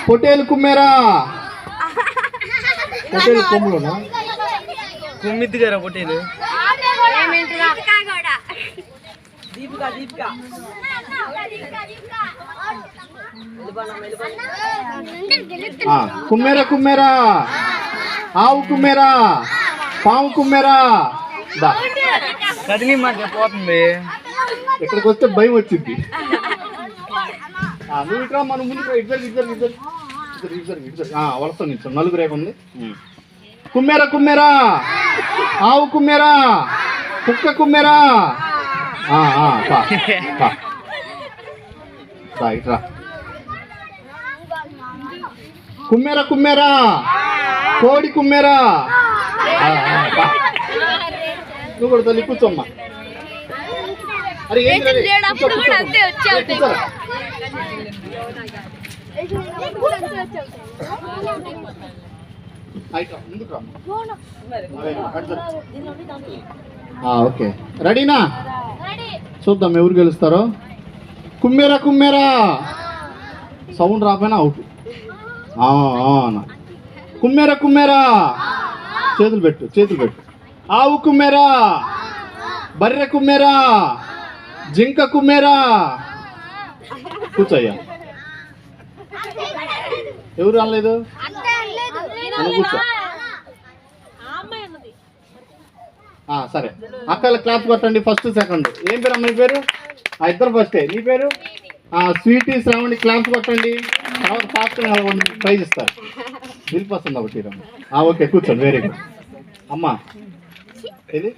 పొట్టేలు కుమ్మేరా. పొట్టేలు కొమ్ములోనా? కుమ్మిద్ది గారా పొట్టేలు. కుమ్మేరా కుమ్మేరా. ఆవు కుమ్మేరా. పాము కుమ్మేరా. కదిలి మాట పోతుంది. ఇక్కడికి వస్తే భయం వచ్చింది. నువ్వు ఇక్కడ మనం ముందు ఇద్దరు వలస నిల్చో. నలుగురు ఏముంది. కుమ్మేరా కుమ్మేరా. ఆవు కుమ్మేరా. కుక్క కుమ్మేరా. ఇట్రా. కుమ్మేరా కుమ్మేరా. కోడి కుమ్మేరా. నువ్వు కూడా తల్లి కూర్చోమ్మా. అరే ఓకే రెడీనా? చూద్దాం ఎవరు గెలుస్తారో. కుమ్మేరా కుమ్మేరా. సౌండ్ రాపోయినా అవుట్. కుమ్మేరా కుమ్మేరా. చేతులు పెట్టు. ఆవు కుమ్మేరా. బర్రె కుమ్మేరా. జింక కుమ్మేరా. కూర్చోయ్యా. ఎవరు అనలేదు? కూర్చో. సరే అక్కల క్లాస్ కొట్టండి. First second. ఏం పేరు అమ్మాయి పేరు? ఇద్దరు ఫస్టే. నీ పేరు? స్వీటీ శ్రావణి. క్లాస్ కొట్టండి. తర్వాత ఫాస్ట్ ప్రైజ్ ఇస్తారు. వెళ్ళిపోతుంది ఒకటి. ఓకే కూర్చోండి. వెరీ గుడ్ అమ్మా. ఇది